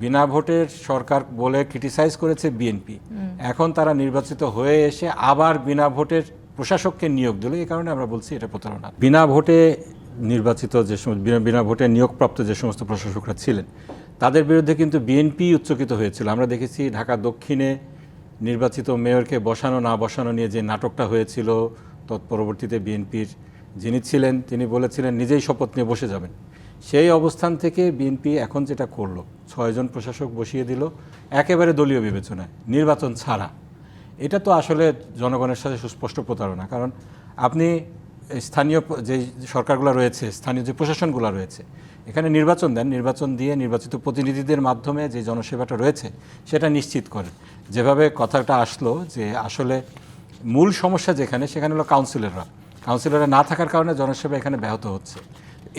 বিনা ভোটের সরকার বলে ক্রিটিসাইজ করেছে বিএনপি। এখন তারা নির্বাচিত হয়ে এসে আবার বিনা ভোটের প্রশাসককে নিয়োগ দিল। এই কারণে আমরা বলছি এটা প্রতারণা। বিনা ভোটে নির্বাচিত যে সমস্ত বিনা ভোটে নিয়োগপ্রাপ্ত যে সমস্ত প্রশাসকরা ছিলেন তাদের বিরুদ্ধে কিন্তু বিএনপি উচ্চকিত হয়েছিল। আমরা দেখেছি ঢাকা দক্ষিণে নির্বাচিত মেয়রকে বসানো না বসানো নিয়ে যে নাটকটা হয়েছিল, তৎপরবর্তীতে বিএনপির যিনি ছিলেন তিনি বলেছিলেন নিজেই শপথ নিয়ে বসে যাবেন। সেই অবস্থান থেকে বিএনপি এখন যেটা করলো, 6 জন প্রশাসক বসিয়ে দিল একেবারে দলীয় বিবেচনায়, নির্বাচন ছাড়া। এটা তো আসলে জনগণের সাথে সুস্পষ্ট প্রতারণা। কারণ আপনি স্থানীয় যে সরকারগুলো রয়েছে, স্থানীয় যে প্রশাসনগুলো রয়েছে, এখানে নির্বাচন দেন, নির্বাচন দিয়ে নির্বাচিত প্রতিনিধিদের মাধ্যমে যে জনসেবাটা রয়েছে সেটা নিশ্চিত করেন। যেভাবে কথাটা আসলো যে আসলে মূল সমস্যা যেখানে, সেখানে হলো কাউন্সিলররা না থাকার কারণে জনসেবা এখানে ব্যাহত হচ্ছে।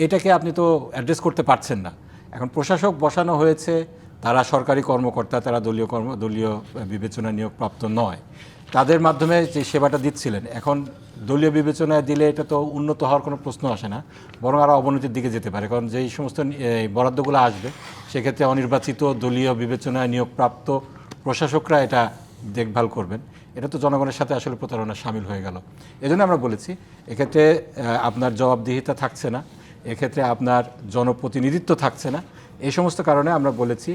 এটাকে আপনি তো অ্যাড্রেস করতে পারছেন না। এখন প্রশাসক বসানো হয়েছে, তারা সরকারি কর্মকর্তা, তারা দলীয় বিবেচনা নিয়োগপ্রাপ্ত নয়। তাদের মাধ্যমে যে সেবাটা দিচ্ছিলেন, এখন দলীয় বিবেচনায় দিলে এটা তো উন্নত হওয়ার কোনো প্রশ্ন আসে না, বরং আরও অবনতির দিকে যেতে পারে। কারণ যেই সমস্ত বরাদ্দগুলো আসবে সেক্ষেত্রে অনির্বাচিত দলীয় বিবেচনায় নিয়োগপ্রাপ্ত প্রশাসকরা এটা দেখভাল করবেন। এটা তো জনগণের সাথে আসলে প্রতারণা শামিল হয়ে গেল। এজন্য আমরা বলেছি এক্ষেত্রে আপনার জবাবদিহিতা থাকছে না, এক্ষেত্রে আপনার জনপ্রতিনিধিত্ব থাকছে না। এই সমস্ত কারণে আমরা বলেছি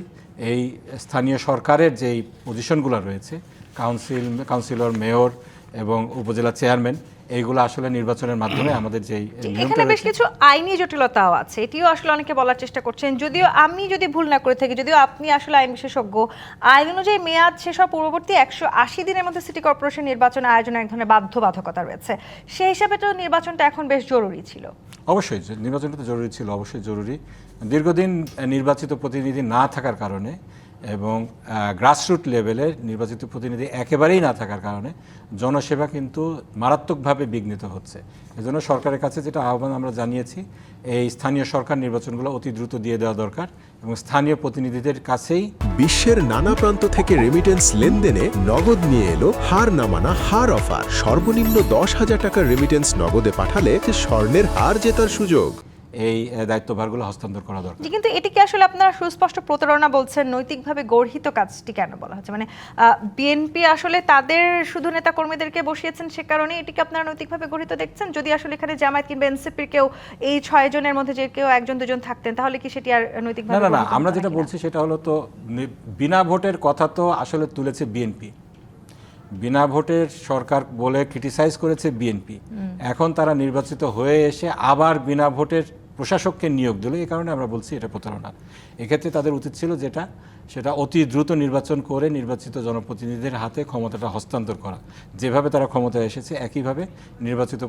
এই স্থানীয় সরকারের যেই পজিশনগুলো রয়েছে, কাউন্সিলর, মেয়র এবং উপজেলা চেয়ারম্যান, এইগুলো আসলে নির্বাচনের মাধ্যমে আমাদের যেই এখানে বেশ কিছু আইনি জটিলতাও আছে। এটিও আসলে অনেকে বলার চেষ্টা করছেন, যদিও আমি যদি ভুল না করে থাকি, যদিও আপনি আসলে আইন বিশেষজ্ঞ, আইন অনুযায়ী মেয়াদ শেষ হওয়ার পূর্ববর্তী 180 দিনের মধ্যে সিটি কর্পোরেশন নির্বাচন আয়োজনের এক ধরনের বাধ্যবাধকতা রয়েছে। সেই হিসাবে তো নির্বাচনটা এখন বেশ জরুরি ছিল। অবশ্যই নির্বাচনটা তো জরুরি ছিল, অবশ্যই জরুরি। দীর্ঘদিন নির্বাচিত প্রতিনিধি না থাকার কারণে এবং গ্রাসরুট লেভেলে নির্বাচিত প্রতিনিধি একেবারেই না থাকার কারণে জনসেবা কিন্তু মারাত্মকভাবে বিঘ্নিত হচ্ছে। এজন্য সরকারের কাছে যেটা আহ্বান আমরা জানিয়েছি, এই স্থানীয় সরকার নির্বাচনগুলো অতি দ্রুত দিয়ে দেওয়া দরকার এবং স্থানীয় প্রতিনিধিদের কাছেই। বিশ্বের নানা প্রান্ত থেকে রেমিটেন্স লেনদেনে নগদ নিয়ে এলো হার না মানা হার অফার। সর্বনিম্ন 10,000 টাকার রেমিটেন্স নগদে পাঠালে স্বর্ণের হার জেতার সুযোগ। এই দায়িত্বভারগুলো হস্তান্তর করা দরকার। কিন্তু এটিকে আসলে আপনারা সুস্পষ্ট প্রতারণা বলছেন, নৈতিকভাবে গর্হিত কাজটি কেন বলা হচ্ছে? মানে বিএনপি আসলে তাদের শুধু নেতাকর্মীদেরকে বসিয়েছেন, সে কারণে এটিকে আপনারা নৈতিকভাবে গর্হিত দেখছেন? যদি আসলে এখানে জামায়াত কিংবা এনসিপির কেউ, এই 6 জনের মধ্যে যে কেউ 1-2 জন থাকতেন, তাহলে কি সেটি আর নৈতিকভাবে? না, আমরা যেটা বলছি সেটা হলো, তো বিনা ভোটের কথা তো আসলে তুলেছে বিএনপি। বিনা ভোটের সরকার বলে ক্রিটিসাইজ করেছে বিএনপি। এখন তারা নির্বাচিত হয়ে এসে আবার বিনা ভোটের প্রশাসককে নিয়োগ দিল। এই কারণে আমরা বলছি এটা প্রতারণা। এক্ষেত্রে তাদের উচিত ছিল সেটা অতি দ্রুত নির্বাচন করে নির্বাচিত জনপ্রতিনিধিদের হাতে ক্ষমতাটা হস্তান্তর করা। যেভাবে তারা ক্ষমতায় এসেছে একইভাবে নির্বাচিত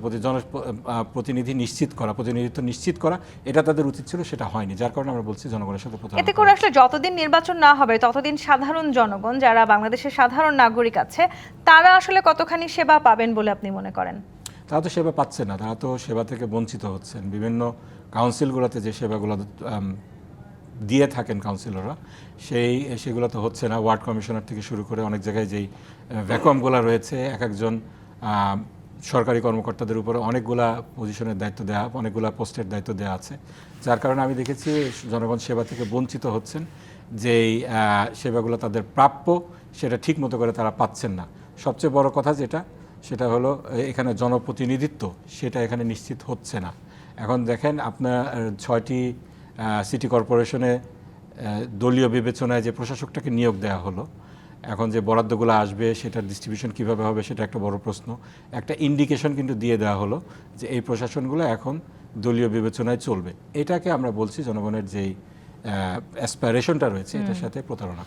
প্রতিনিধিত্ব নিশ্চিত করা, এটা তাদের উচিত ছিল, সেটা হয়নি। যার কারণে আমরা বলছি জনগণের সাথে প্রতারণা। এতে করে আসলে যতদিন নির্বাচন না হবে ততদিন সাধারণ জনগণ, যারা বাংলাদেশের সাধারণ নাগরিক আছে, তারা আসলে কতখানি সেবা পাবেন বলে আপনি মনে করেন? তারা তো সেবা পাচ্ছে না, তারা তো সেবা থেকে বঞ্চিত হচ্ছেন। বিভিন্ন কাউন্সিলগুলোতে যে সেবাগুলো দিয়ে থাকেন কাউন্সিলররা, সেগুলো তো হচ্ছে না। ওয়ার্ড কমিশনার থেকে শুরু করে অনেক জায়গায় যেই ভ্যাকুয়ামগুলো রয়েছে, এক একজন সরকারি কর্মকর্তাদের উপরে অনেকগুলা পজিশনের দায়িত্ব দেওয়া, অনেকগুলা পোস্টের দায়িত্ব দেওয়া আছে। যার কারণে আমি দেখেছি জনগণ সেবা থেকে বঞ্চিত হচ্ছেন। যেই সেবাগুলো তাদের প্রাপ্য, সেটা ঠিক মতো করে তারা পাচ্ছেন না। সবচেয়ে বড় কথা সেটা হলো এখানে জনপ্রতিনিধিত্ব, সেটা এখানে নিশ্চিত হচ্ছে না। এখন দেখেন আপনার 6টি সিটি কর্পোরেশনে দলীয় বিবেচনায় যে প্রশাসকটাকে নিয়োগ দেওয়া হলো, এখন যে বরাদ্দগুলো আসবে সেটার ডিস্ট্রিবিউশন কীভাবে হবে সেটা একটা বড় প্রশ্ন। একটা ইন্ডিকেশন কিন্তু দিয়ে দেওয়া হলো যে এই প্রশাসনগুলো এখন দলীয় বিবেচনায় চলবে। এটাকে আমরা বলছি জনগণের যেই অ্যাসপাইরেশনটা রয়েছে এটার সাথে প্রতারণা।